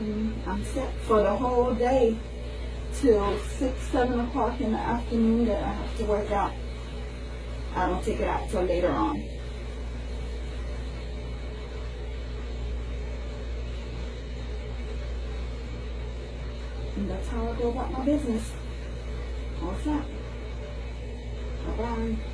and I'm set for the whole day till 6, 7 o'clock in the afternoon that I have to work out. I don't take it out till later on. And that's how I go about my business. All set. Bye-bye.